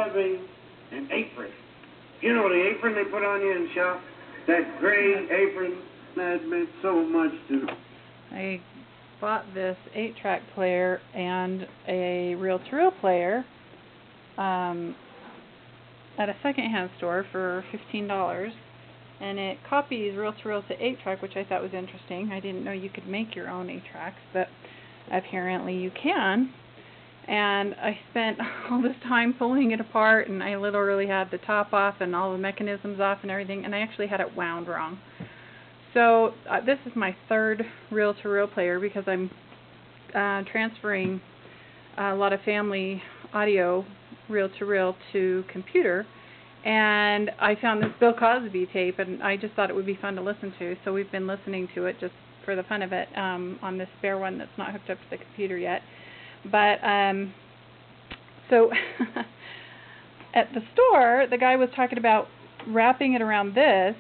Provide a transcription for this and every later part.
loving an apron. You know the apron they put on you in shop? That gray apron that meant so much to me. I bought this 8-track player and a reel-to-reel player at a secondhand store for $15, and it copies reel-to-reel to 8-track, which I thought was interesting. I didn't know you could make your own 8-tracks, but apparently you can. And I spent all this time pulling it apart, and I literally had the top off and all the mechanisms off and everything, and I actually had it wound wrong. So this is my third reel-to-reel player because I'm transferring a lot of family audio reel-to-reel to computer, and I found this Bill Cosby tape, and I just thought it would be fun to listen to, so we've been listening to it just for the fun of it on this spare one that's not hooked up to the computer yet. But so at the store, the guy was talking about wrapping it around this,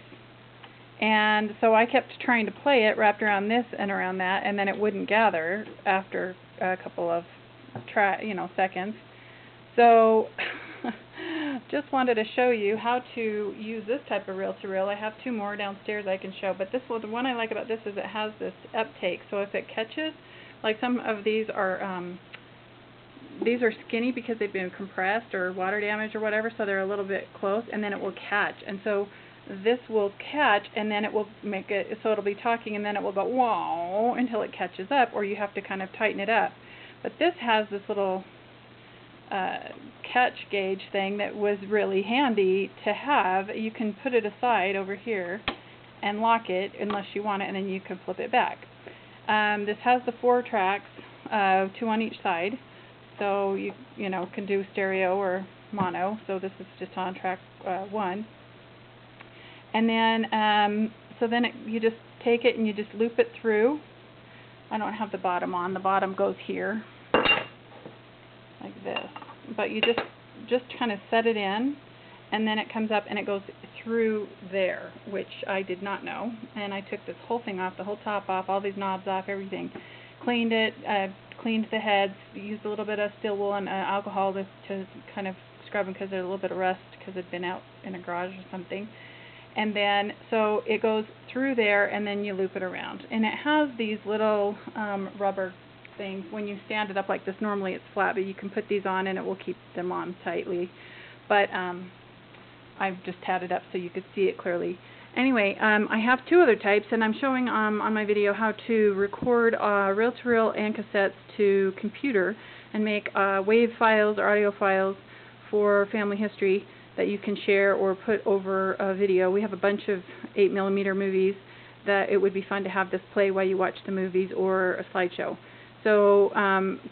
and so I kept trying to play it wrapped around this and around that, and then it wouldn't gather after a couple of seconds. So just wanted to show you how to use this type of reel-to-reel. I have two more downstairs I can show, but this one, the one I like about this is it has this uptake, so if it catches, like some of these are skinny because they've been compressed or water damaged or whatever, so they're a little bit close, and then it will catch. And so this will catch, and then it will make it so it'll be talking, and then it will go whoa until it catches up, or you have to kind of tighten it up. But this has this little catch gauge thing that was really handy to have. You can put it aside over here and lock it unless you want it, and then you can flip it back. This has the 4 tracks, 2 on each side, so you can do stereo or mono. So this is just on track 1, and then so then you just take it and you just loop it through. I don't have the bottom on. The bottom goes here like this, but you just kind of set it in, and then it comes up and it goes through there, which I did not know. And I took this whole thing off, the whole top off, all these knobs off, everything. Cleaned it, cleaned the heads, used a little bit of steel wool and alcohol to kind of scrub them because there's a little bit of rust because it'd been out in a garage or something. And then, so it goes through there, and then you loop it around. And it has these little rubber things. When you stand it up like this, normally it's flat, but you can put these on and it will keep them on tightly. But I've just had it up so you could see it clearly. Anyway, I have 2 other types, and I'm showing on my video how to record reel-to-reel and cassettes to computer and make WAV files or audio files for family history that you can share or put over a video. We have a bunch of 8mm movies that it would be fun to have this play while you watch the movies or a slideshow. So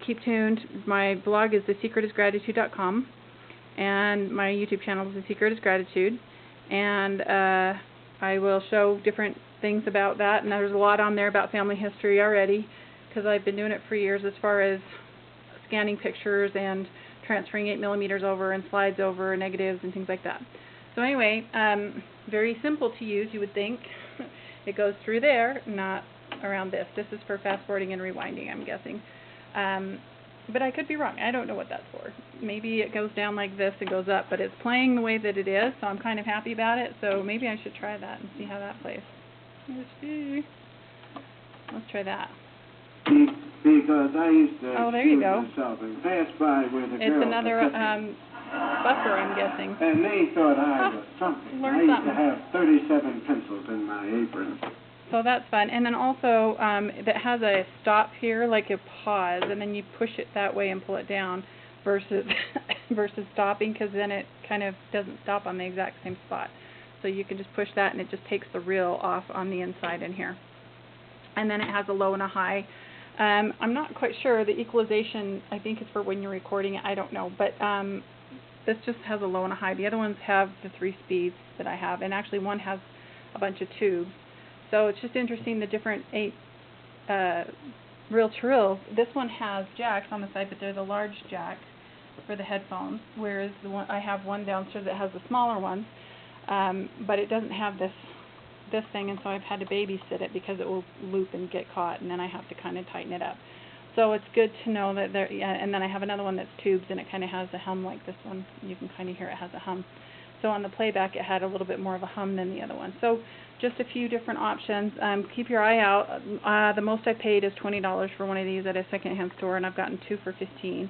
keep tuned. My blog is thesecretisgratitude.com, and my YouTube channel is The Secret is Gratitude, and I will show different things about that, and there's a lot on there about family history already because I've been doing it for years as far as scanning pictures and transferring 8mm over and slides over negatives and things like that. So anyway, very simple to use, you would think. It goes through there, not around this. This is for fast forwarding and rewinding, I'm guessing. But I could be wrong. I don't know what that's for. Maybe it goes down like this and goes up, but it's playing the way that it is, so I'm kind of happy about it. So maybe I should try that and see how that plays. Let's see. Let's try that. Because I used to there you go. myself and pass by where the It's girls another buffer, I'm guessing. And they thought I was something. I used to have 37 pencils in my apron. So that's fun. And then also, that has a stop here, like a pause, and then you push it that way and pull it down versus versus stopping, because then it kind of doesn't stop on the exact same spot. So you can just push that, and it just takes the reel off on the inside in here. And then it has a low and a high. I'm not quite sure. The equalization, I think, is for when you're recording it. I don't know. But this just has a low and a high. The other ones have the 3 speeds that I have, and actually one has a bunch of tubes. So it's just interesting, the different 8 reel-to-reels. This one has jacks on the side, but there's a large jack for the headphones, whereas the one I have one downstairs that has the smaller ones, but it doesn't have this thing, and so I've had to babysit it because it will loop and get caught, and then I have to kind of tighten it up. So it's good to know that there, yeah, and then I have another one that's tubes, and it kind of has a hum like this one. You can kind of hear it has a hum. So on the playback, it had a little bit more of a hum than the other one. So just a few different options. Keep your eye out. The most I paid is $20 for one of these at a secondhand store, and I've gotten 2 for $15.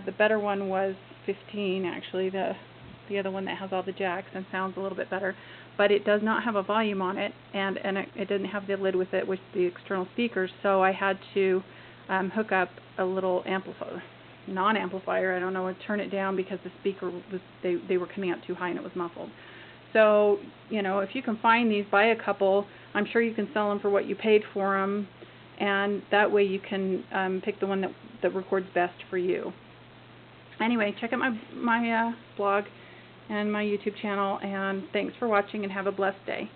The better one was $15, actually. The other one that has all the jacks and sounds a little bit better, but it does not have a volume on it, and it didn't have the lid with it with the external speakers. So I had to hook up a little amplifier, non-amplifier, I don't know, and turn it down because the speaker was, they were coming out too high and it was muffled. So, you know, if you can find these, buy a couple. I'm sure you can sell them for what you paid for them, and that way you can pick the one that records best for you. Anyway, check out my blog and my YouTube channel, and thanks for watching, and have a blessed day.